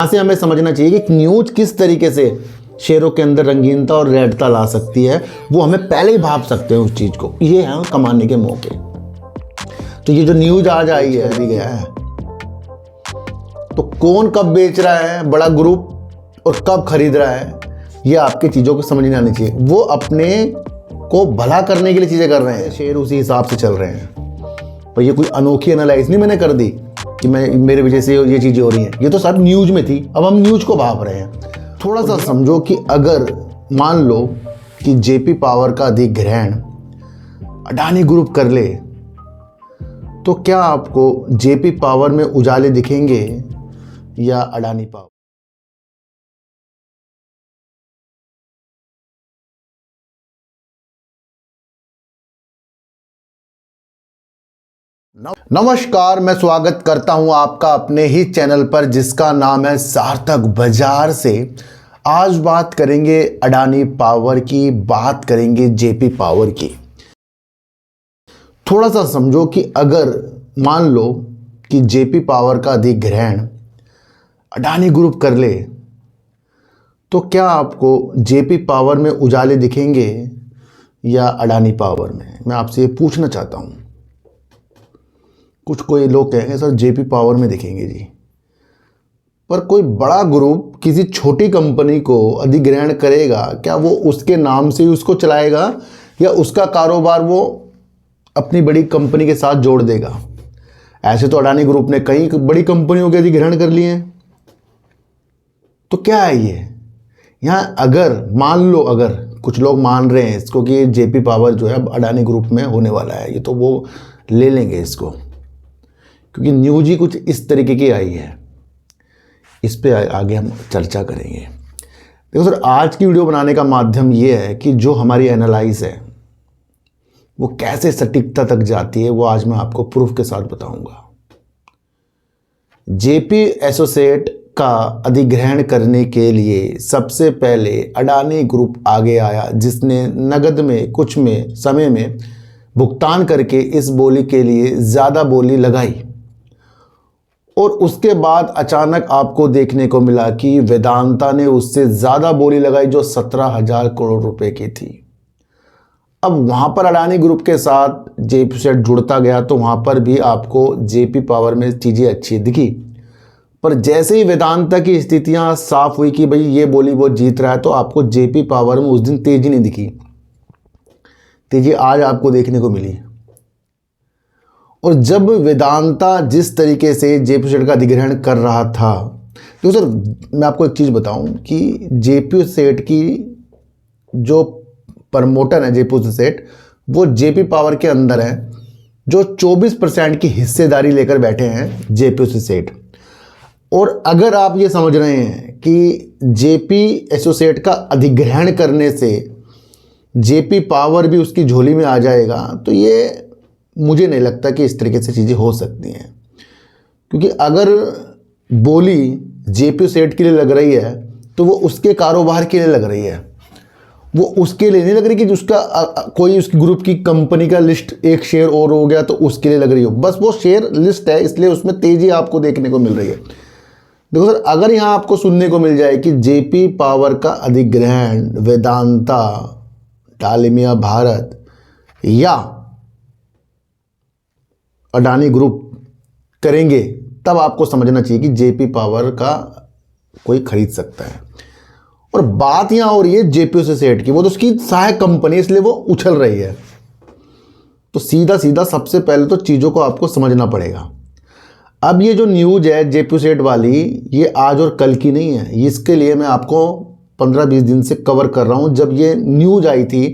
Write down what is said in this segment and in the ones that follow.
यहाँ से हमें समझना चाहिए कि न्यूज किस तरीके से शेयरों के अंदर रंगीनता और रेडता ला सकती है, वो हमें पहले ही भाप सकते हैं उस चीज़ को। ये है कमाने के मौके। तो ये जो न्यूज आज आई है भी गया है, तो कौन कब बेच रहा है, बड़ा ग्रुप, और कब खरीद रहा है, ये आपकी चीज़ों को समझ में आनी चाहिए। वो अपने को भला करने के लिए चीज़ें कर रहे हैं, शेयर उसी हिसाब से चल रहे हैं। पर ये कोई अनोखी एनालाइज नहीं मैंने कर दी कि मेरे वजह से ये चीज़ें हो रही हैं। ये तो सब न्यूज में थी, अब हम न्यूज को भाप रहे हैं। थोड़ा सा समझो कि अगर मान लो कि जेपी पावर का अधिग्रहण अडानी ग्रुप कर ले, तो क्या आपको जेपी पावर में उजाले दिखेंगे या अडानी पावर? नमस्कार, मैं स्वागत करता हूं आपका अपने ही चैनल पर जिसका नाम है सार्थक बाजार से। आज बात करेंगे अडानी पावर की, बात करेंगे जेपी पावर की। थोड़ा सा समझो कि अगर मान लो कि जेपी पावर का अधिग्रहण अडानी ग्रुप कर ले, तो क्या आपको जेपी पावर में उजाले दिखेंगे या अडानी पावर में? मैं आपसे ये पूछना चाहता हूं। कुछ कोई लोग कहेंगे सर जेपी पावर में दिखेंगे जी, पर कोई बड़ा ग्रुप किसी छोटी कंपनी को अधिग्रहण करेगा, क्या वो उसके नाम से ही उसको चलाएगा या उसका कारोबार वो अपनी बड़ी कंपनी के साथ जोड़ देगा? ऐसे तो अडानी ग्रुप ने कई बड़ी कंपनियों के अधिग्रहण कर लिए हैं। तो क्या है ये? यहाँ अगर मान लो, अगर कुछ लोग मान रहे हैं इसको कि जेपी पावर जो है अब अडानी ग्रुप में होने वाला है, ये तो वो ले लेंगे इसको, क्योंकि न्यूज ही कुछ इस तरीके की आई है। इस पे आगे हम चर्चा करेंगे। देखो सर, आज की वीडियो बनाने का माध्यम ये है कि जो हमारी एनालाइज है वो कैसे सटीकता तक जाती है, वो आज मैं आपको प्रूफ के साथ बताऊंगा। जेपी एसोसिएट का अधिग्रहण करने के लिए सबसे पहले अडानी ग्रुप आगे आया, जिसने नगद में कुछ में समय में भुगतान करके इस बोली के लिए ज़्यादा बोली लगाई। और उसके बाद अचानक आपको देखने को मिला कि वेदांता ने उससे ज़्यादा बोली लगाई, जो 17,000 करोड़ रुपए की थी। अब वहाँ पर अडानी ग्रुप के साथ जेपी सेट जुड़ता गया, तो वहाँ पर भी आपको जेपी पावर में चीज़ें अच्छी दिखी। पर जैसे ही वेदांता की स्थितियाँ साफ हुई कि भाई ये बोली वो जीत रहा है, तो आपको जेपी पावर में उस दिन तेजी नहीं दिखी। तेजी आज आपको देखने को मिली। और जब वेदांता जिस तरीके से जेपी सेट का अधिग्रहण कर रहा था, तो सर मैं आपको एक चीज़ बताऊं कि जेपी सेट की जो प्रमोटर है जेपी सेट, वो जेपी पावर के अंदर है, जो 24% की हिस्सेदारी लेकर बैठे हैं जेपी सेट। और अगर आप ये समझ रहे हैं कि जेपी एसोसिएट का अधिग्रहण करने से जेपी पावर भी उसकी झोली में आ जाएगा, तो ये मुझे नहीं लगता कि इस तरीके से चीज़ें हो सकती हैं। क्योंकि अगर बोली जेपी सेट के लिए लग रही है, तो वो उसके कारोबार के लिए लग रही है, वो उसके लिए नहीं लग रही कि उसका कोई उसकी ग्रुप की कंपनी का लिस्ट एक शेयर और हो गया तो उसके लिए लग रही हो। बस वो शेयर लिस्ट है, इसलिए उसमें तेज़ी आपको देखने को मिल रही है। देखो सर, अगर यहाँ आपको सुनने को मिल जाए कि जेपी पावर का अधिग्रहण वेदांता, डालमिया भारत या अडानी ग्रुप करेंगे, तब आपको समझना चाहिए कि जेपी पावर का कोई खरीद सकता है। और बात यहाँ हो रही है जेपी सेट की, वो तो उसकी सहायक कंपनी है, इसलिए वो उछल रही है। तो सीधा सीधा सबसे पहले तो चीज़ों को आपको समझना पड़ेगा। अब ये जो न्यूज है जेपी सेट वाली, ये आज और कल की नहीं है। इसके लिए मैं आपको 15-20 दिन से कवर कर रहा हूँ। जब ये न्यूज आई थी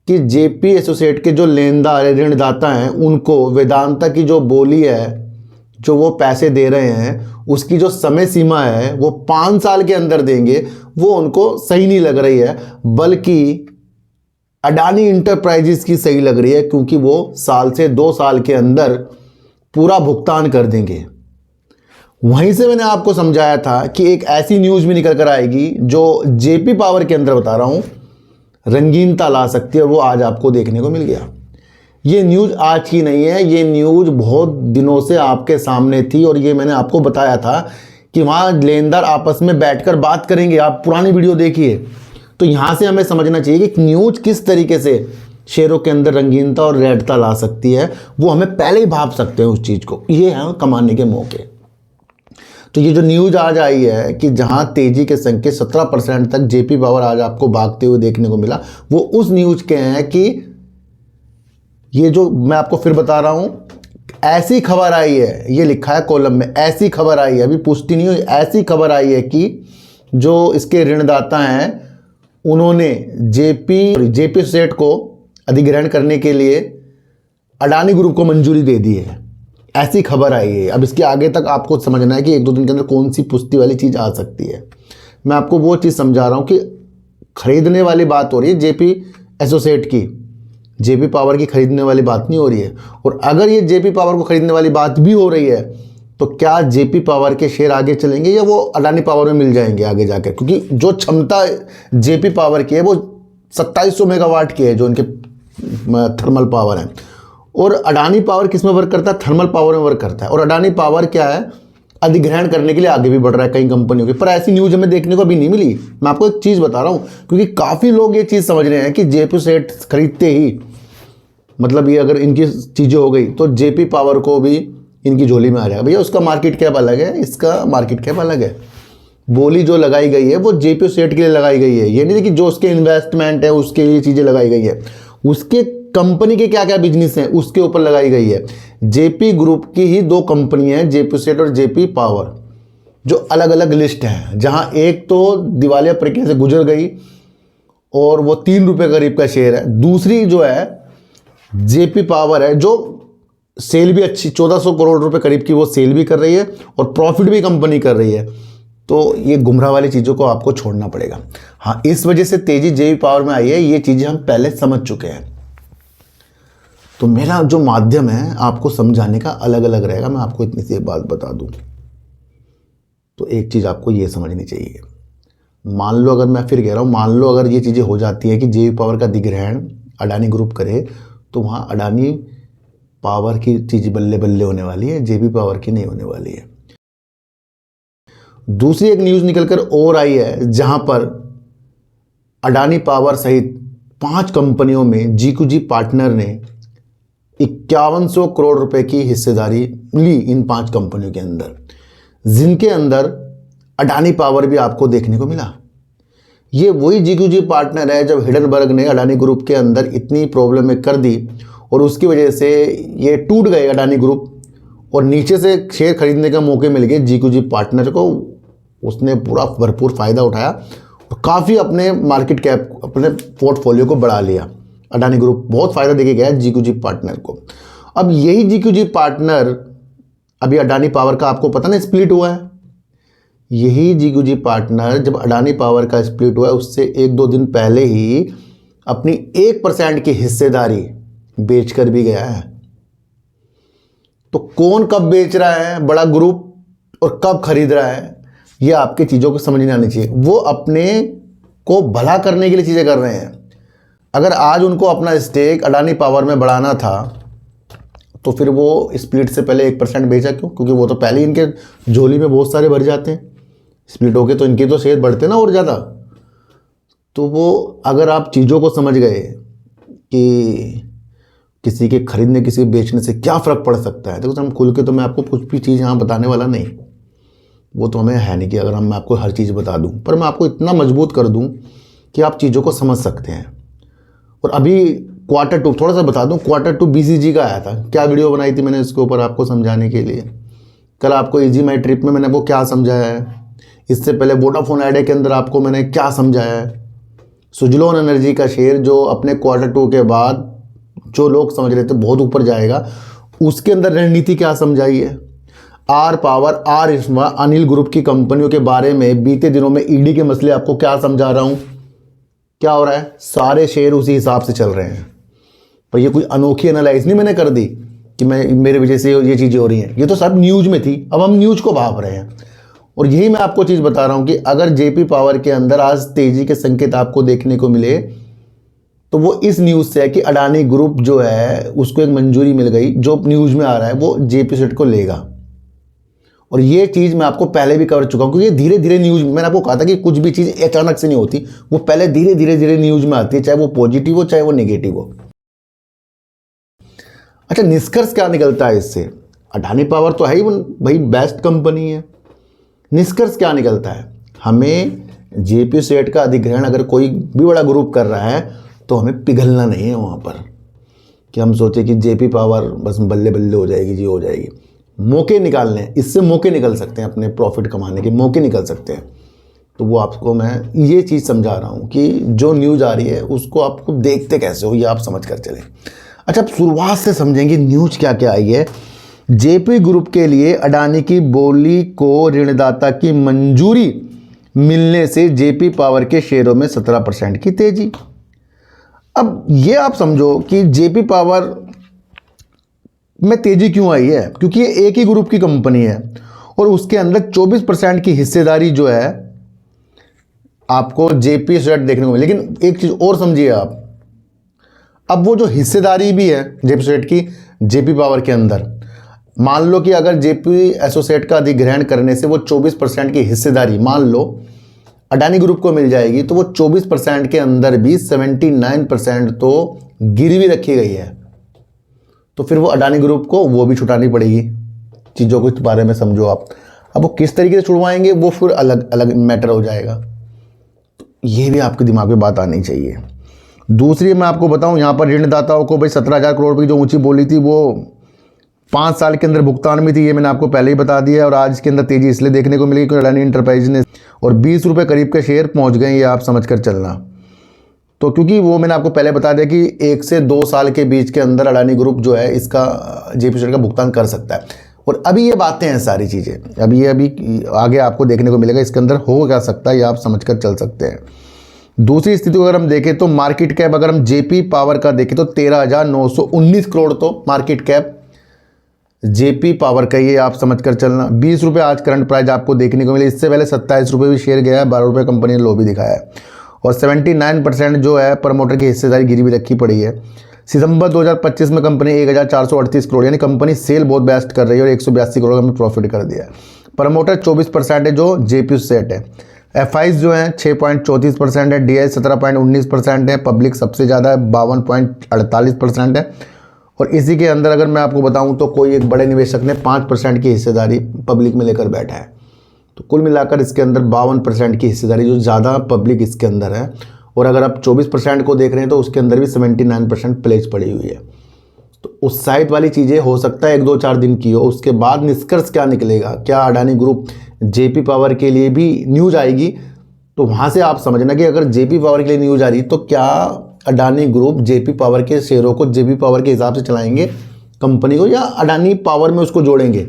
कि जेपी एसोसिएट के जो लेनदार ऋणदाता हैं, उनको वेदांता की जो बोली है, जो वो पैसे दे रहे हैं, उसकी जो समय सीमा है वो 5 साल के अंदर देंगे, वो उनको सही नहीं लग रही है, बल्कि अडानी इंटरप्राइजेस की सही लग रही है, क्योंकि वो साल से 2 साल के अंदर पूरा भुगतान कर देंगे। वहीं से मैंने आपको समझाया था कि एक ऐसी न्यूज़ भी निकल कर आएगी जो जेपी पावर के अंदर, बता रहा हूँ, रंगीनता ला सकती है, और वो आज आपको देखने को मिल गया। ये न्यूज़ आज की नहीं है, ये न्यूज़ बहुत दिनों से आपके सामने थी, और ये मैंने आपको बताया था कि वहाँ लेनदार आपस में बैठकर बात करेंगे। आप पुरानी वीडियो देखिए। तो यहाँ से हमें समझना चाहिए कि न्यूज़ किस तरीके से शेयरों के अंदर रंगीनता और रेडता ला सकती है, वो हमें पहले ही भाप सकते हैं उस चीज़ को। ये है कमाने के मौके। तो ये जो न्यूज़ आज आई है कि जहां तेजी के संकेत 17% तक जेपी पावर आज आपको भागते हुए देखने को मिला, वो उस न्यूज़ के हैं कि ये जो मैं आपको फिर बता रहा हूं, ऐसी खबर आई है, ये लिखा है कॉलम में, ऐसी खबर आई है, अभी पुष्टि नहीं हुई, ऐसी खबर आई है कि जो इसके ऋणदाता हैं उन्होंने जेपी सेट को अधिग्रहण करने के लिए अडानी ग्रुप को मंजूरी दे दी है। ऐसी खबर आई है। अब इसके आगे तक आपको समझना है कि 1-2 दिन के अंदर कौन सी पुष्टि वाली चीज़ आ सकती है। मैं आपको वो चीज़ समझा रहा हूँ कि खरीदने वाली बात हो रही है जेपी एसोसिएट की, जेपी पावर की खरीदने वाली बात नहीं हो रही है। और अगर ये जेपी पावर को खरीदने वाली बात भी हो रही है तो क्या जेपी पावर के शेयर आगे चलेंगे या वो अडानी पावर में मिल जाएंगे आगे जाकर? क्योंकि जो क्षमता जेपी पावर की है वो 2700 मेगावाट की है, जो उनके थर्मल पावर है। और अडानी पावर किस में वर्क करता है? थर्मल पावर में वर्क करता है। और अडानी पावर क्या है, अधिग्रहण करने के लिए आगे भी बढ़ रहा है कई कंपनियों के, पर ऐसी न्यूज़ हमें देखने को अभी नहीं मिली। मैं आपको एक चीज़ बता रहा हूँ, क्योंकि काफ़ी लोग ये चीज़ समझ रहे हैं कि जेपी सेट खरीदते ही मतलब ये अगर इनकी चीज़ें हो गई तो जेपी पावर को भी इनकी झोली में आ जाएगा। भैया उसका मार्केट कैप अलग है, इसका मार्केट कैप अलग है। बोली जो लगाई गई है वो जेपी सेट के लिए लगाई गई है। ये नहीं कि जो उसके इन्वेस्टमेंट है उसके लिए चीज़ें लगाई गई है, उसके कंपनी के क्या क्या बिजनेस हैं उसके ऊपर लगाई गई है। जेपी ग्रुप की ही 2 कंपनियां हैं, जेपी सेट और जेपी पावर, जो अलग अलग लिस्ट है, जहां एक तो दिवालिया प्रक्रिया से गुजर गई और वो 3 रुपये करीब का शेयर है। दूसरी जो है जेपी पावर है, जो सेल भी अच्छी 1400 करोड़ रुपए करीब की वो सेल भी कर रही है और प्रॉफिट भी कंपनी कर रही है। तो ये गुमराह वाली चीज़ों को आपको छोड़ना पड़ेगा। हाँ, इस वजह से तेजी जेपी पावर में आई है, ये चीज़ें हम पहले समझ चुके हैं। तो मेरा जो माध्यम है आपको समझाने का अलग अलग रहेगा। मैं आपको इतनी सी एक बात बता दूं, तो एक चीज़ आपको ये समझनी चाहिए। मान लो, अगर मैं फिर कह रहा हूँ, मान लो अगर ये चीज़ें हो जाती है कि जेपी पावर का अधिग्रहण अडानी ग्रुप करे, तो वहाँ अडानी पावर की चीज़ बल्ले बल्ले होने वाली है, जेपी पावर की नहीं होने वाली है। दूसरी एक न्यूज़ निकलकर और आई है, जहाँ पर अडानी पावर सहित 5 कंपनियों में जीक्यूजी पार्टनर ने 5100 करोड़ रुपए की हिस्सेदारी ली इन 5 कंपनियों के अंदर, जिनके अंदर अडानी पावर भी आपको देखने को मिला। ये वही जीक्यूजी पार्टनर है जब हिडनबर्ग ने अडानी ग्रुप के अंदर इतनी प्रॉब्लम में कर दी और उसकी वजह से ये टूट गए अडानी ग्रुप और नीचे से शेयर खरीदने का मौके मिल गए जीक्यूजी पार्टनर को। उसने पूरा भरपूर फ़ायदा उठाया और काफ़ी अपने मार्केट कैप, अपने पोर्टफोलियो को बढ़ा लिया। अडानी ग्रुप बहुत फ़ायदा देके गया जीक्यूजी पार्टनर को। अब यही जीक्यूजी पार्टनर अभी अडानी पावर का आपको पता ना स्प्लिट हुआ है। यही जीक्यूजी पार्टनर जब अडानी पावर का स्प्लिट हुआ है उससे 1-2 दिन पहले ही अपनी 1% की हिस्सेदारी बेचकर भी गया है। तो कौन कब बेच रहा है, बड़ा ग्रुप, और कब खरीद रहा है, ये आपकी चीज़ों को समझ नहीं आनी चाहिए। वो अपने को भला करने के लिए चीज़ें कर रहे हैं। अगर आज उनको अपना स्टेक अडानी पावर में बढ़ाना था तो फिर वो स्प्लिट से पहले 1% बेचा क्यों? क्योंकि वो तो पहले ही इनके झोली में बहुत सारे भर जाते हैं। स्प्लिट होके तो इनके तो शेयर बढ़ते ना और ज़्यादा। तो वो अगर आप चीज़ों को समझ गए कि किसी के खरीदने किसी के बेचने से क्या फ़र्क पड़ सकता है, देखो हम खुल के तो मैं आपको कुछ भी चीज़ यहाँ बताने वाला नहीं, वो तो हमें है नहीं कि अगर मैं आपको हर चीज़ बता दूँ, पर मैं आपको इतना मजबूत कर दूँ कि आप चीज़ों को समझ सकते हैं। और अभी Q2 थोड़ा सा बता दूं, Q2 BCG का आया था, क्या वीडियो बनाई थी मैंने इसके ऊपर आपको समझाने के लिए। कल आपको इजी माई ट्रिप में मैंने वो क्या समझाया है, इससे पहले वोडाफोन आइडिया के अंदर आपको मैंने क्या समझाया है। सुजलोन एनर्जी का शेयर जो अपने Q2 के बाद जो लोग समझ रहे थे बहुत ऊपर जाएगा, उसके अंदर रणनीति क्या समझाई है। आर पावर, आर इस्मा, अनिल ग्रुप की कंपनियों के बारे में बीते दिनों में ईडी के मसले आपको क्या समझा रहा हूँ। क्या हो रहा है, सारे शेयर उसी हिसाब से चल रहे हैं। पर ये कोई अनोखी एनालाइज नहीं मैंने कर दी कि मेरे वजह से ये चीज़ें हो रही हैं, ये तो सब न्यूज़ में थी। अब हम न्यूज़ को भाप रहे हैं और यही मैं आपको चीज़ बता रहा हूँ कि अगर जेपी पावर के अंदर आज तेजी के संकेत आपको देखने को मिले तो वो इस न्यूज़ से है कि अडानी ग्रुप जो है उसको एक मंजूरी मिल गई। जो न्यूज़ में आ रहा है वो जेपी सेट को लेगा और ये चीज़ मैं आपको पहले भी कवर चुका हूँ, क्योंकि धीरे धीरे न्यूज़, मैंने आपको कहा था कि कुछ भी चीज़ अचानक से नहीं होती, वो पहले धीरे धीरे धीरे न्यूज़ में आती है, चाहे वो पॉजिटिव हो चाहे वो नेगेटिव हो। अच्छा, निष्कर्ष क्या निकलता है इससे? अडानी पावर तो है ही भाई बेस्ट कंपनी है। निष्कर्ष क्या निकलता है? हमें जेपी सेट का अधिग्रहण अगर कोई भी बड़ा ग्रुप कर रहा है तो हमें पिघलना नहीं है वहाँ पर कि हम सोचे कि जेपी पावर बस बल्ले बल्ले हो जाएगी जी, हो जाएगी। मौके निकालने हैं, इससे मौके निकल सकते हैं, अपने प्रॉफिट कमाने के मौके निकल सकते हैं। तो वो आपको मैं ये चीज़ समझा रहा हूँ कि जो न्यूज़ आ रही है उसको आपको देखते कैसे हो, ये आप समझ कर चलें। अच्छा, अब शुरुआत से समझेंगे न्यूज़ क्या क्या आई है। जेपी ग्रुप के लिए अडानी की बोली को ऋणदाता की मंजूरी मिलने से जेपी पावर के शेयरों में 17% की तेजी। अब ये आप समझो कि जेपी पावर में तेजी क्यों आई है, क्योंकि ये एक ही ग्रुप की कंपनी है और उसके अंदर 24% की हिस्सेदारी जो है आपको जेपी सेट देखने को मिली। लेकिन एक चीज़ और समझिए आप, अब वो जो हिस्सेदारी भी है जेपी सेट की जेपी पावर के अंदर, मान लो कि अगर जेपी एसोसिएट का अधिग्रहण करने से वो 24% की हिस्सेदारी मान लो अडानी ग्रुप को मिल जाएगी, तो वो 24% के अंदर भी 79% तो गिरवी रखी गई है। तो फिर वो अडानी ग्रुप को वो भी छुटानी पड़ेगी। चीज़ों के बारे में समझो आप। अब वो किस तरीके से छुड़वाएंगे वो फिर अलग अलग मैटर हो जाएगा। तो ये भी आपके दिमाग में बात आनी चाहिए। दूसरी मैं आपको बताऊं, यहाँ पर ऋणदाताओं को भाई 17,000 करोड़ की जो ऊंची बोली थी वो 5 साल के अंदर भुगतान में थी, ये मैंने आपको पहले ही बता दिया। और आज के अंदर तेजी इसलिए देखने को मिली क्योंकि अडानी इंटरप्राइज ने और 20 रुपये करीब के शेयर पहुंच गए, ये आप समझ कर चलना। तो क्योंकि वो मैंने आपको पहले बता दिया कि 1 से 2 साल के बीच के अंदर अडानी ग्रुप जो है इसका जेपी शेयर का भुगतान कर सकता है। और अभी ये बातें हैं सारी चीज़ें, अभी आगे आपको देखने को मिलेगा इसके अंदर हो क्या सकता है, ये आप समझ कर चल सकते हैं। दूसरी स्थिति को अगर हम देखें तो मार्केट कैप अगर हम जेपी पावर का देखें तो 13,919 करोड़ तो मार्केट कैप जेपी पावर का, ये आप समझ कर चलना। 20 रुपये आज करंट प्राइस आपको देखने को मिले। इससे पहले 27 रुपये भी शेयर गया है, 12 रुपये कंपनी ने लो भी दिखाया है। और 79% जो है प्रमोटर की हिस्सेदारी गिरी भी रखी पड़ी है। सितंबर 2025 में कंपनी 1,438 करोड़, यानी कंपनी सेल बहुत बेस्ट कर रही है और 182 करोड़ का प्रॉफिट कर दिया है। प्रमोटर 24% है जो जेपी सेट है। एफआईज जो है 6.34% है, डीआई 17.19% है, पब्लिक सबसे ज़्यादा है 52.48% है। और इसी के अंदर अगर मैं आपको बताऊं तो कोई एक बड़े निवेशक ने 5% की हिस्सेदारी पब्लिक में लेकर बैठा है। तो कुल मिलाकर इसके अंदर 52% की हिस्सेदारी जो ज़्यादा पब्लिक इसके अंदर है। और अगर आप 24% को देख रहे हैं तो उसके अंदर भी 79% प्लेज पड़ी हुई है। तो उस साइड वाली चीज़ें हो सकता है 1-2-4 दिन की हो। उसके बाद निष्कर्ष क्या निकलेगा, क्या अडानी ग्रुप जेपी पावर के लिए भी न्यूज़ आएगी, तो वहाँ से आप समझना कि अगर जेपी पावर के लिए न्यूज़ आ रही तो क्या अडानी ग्रुप जेपी पावर के शेयरों को जेपी पावर के हिसाब से चलाएंगे कंपनी को, या अडानी पावर में उसको जोड़ेंगे।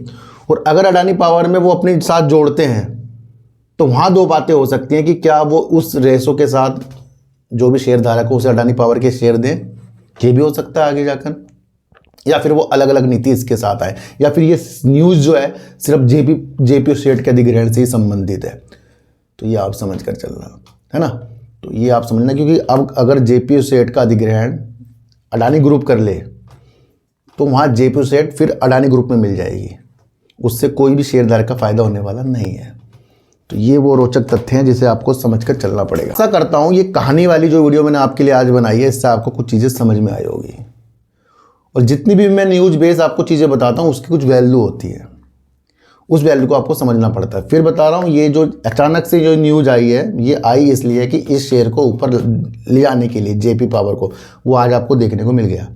और अगर अडानी पावर में वो अपने साथ जोड़ते हैं तो वहाँ 2 बातें हो सकती हैं कि क्या वो उस रेशो के साथ जो भी शेयर धारक हो उसे अडानी पावर के शेयर दें, ये भी हो सकता है आगे जाकर, या फिर वो अलग अलग नीति इसके साथ आए, या फिर ये न्यूज़ जो है सिर्फ जेपी सेट के अधिग्रहण से ही संबंधित है। तो ये आप समझ कर चलना है ना। तो ये आप समझना, क्योंकि अब अगर जेपी सेट का अधिग्रहण अडानी ग्रुप कर ले तो वहाँ जेपी सेट फिर अडानी ग्रुप में मिल जाएगी, उससे कोई भी शेयरधारक का फायदा होने वाला नहीं है। तो ये वो रोचक तथ्य हैं जिसे आपको समझकर चलना पड़ेगा। ऐसा करता हूँ, ये कहानी वाली जो वीडियो मैंने आपके लिए आज बनाई है इससे आपको कुछ चीज़ें समझ में आई होगी। और जितनी भी मैं न्यूज़ बेस आपको चीज़ें बताता हूँ उसकी कुछ वैल्यू होती है, उस वैल्यू को आपको समझना पड़ता है। फिर बता रहा हूँ, ये जो अचानक से जो न्यूज़ आई है ये आई इसलिए है कि इस शेयर को ऊपर ले आने के लिए जेपी पावर को, वो आज आपको देखने को मिल गया।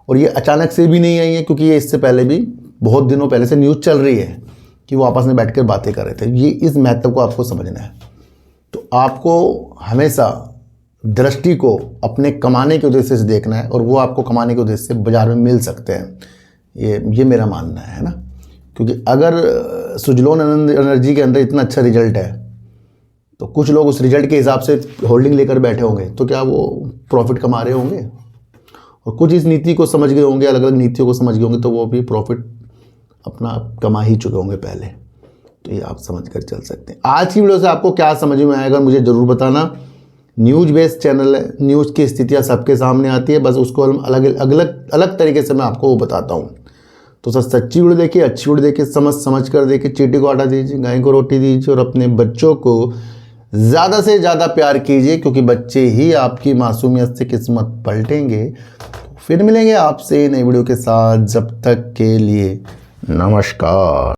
और ये अचानक से भी नहीं आई है, क्योंकि ये इससे पहले भी बहुत दिनों पहले से न्यूज़ चल रही है कि वो आपस में बैठ कर बातें कर रहे थे। ये इस महत्व को आपको समझना है। तो आपको हमेशा दृष्टि को अपने कमाने के उद्देश्य से देखना है, और वो आपको कमाने के उद्देश्य से बाजार में मिल सकते हैं। ये मेरा मानना है ना। क्योंकि अगर सुजलोन एनर्जी के अंदर इतना अच्छा रिजल्ट है तो कुछ लोग उस रिजल्ट के हिसाब से होल्डिंग लेकर बैठे होंगे, तो क्या वो प्रॉफिट कमा रहे होंगे? और कुछ इस नीति को समझ गए होंगे, अलग अलग नीतियों को समझ गए होंगे, तो वो भी प्रॉफिट अपना कमा ही चुके होंगे पहले। तो ये आप समझ कर चल सकते हैं। आज की वीडियो से आपको क्या समझ में आएगा मुझे ज़रूर बताना। न्यूज़ बेस्ड चैनल है, न्यूज़ की स्थितियाँ सबके सामने आती है, बस उसको हम अलग अलग तरीके से मैं आपको वो बताता हूँ। तो सर सच्ची वीडियो देखिए, अच्छी वीडियो देखिए, समझ कर देखिए, चींटी को आटा दीजिए, गाय को रोटी दीजिए और अपने बच्चों को ज़्यादा से ज़्यादा प्यार कीजिए, क्योंकि बच्चे ही आपकी मासूमियत से किस्मत पलटेंगे। फिर मिलेंगे आपसे नई वीडियो के साथ, जब तक के लिए नमस्कार।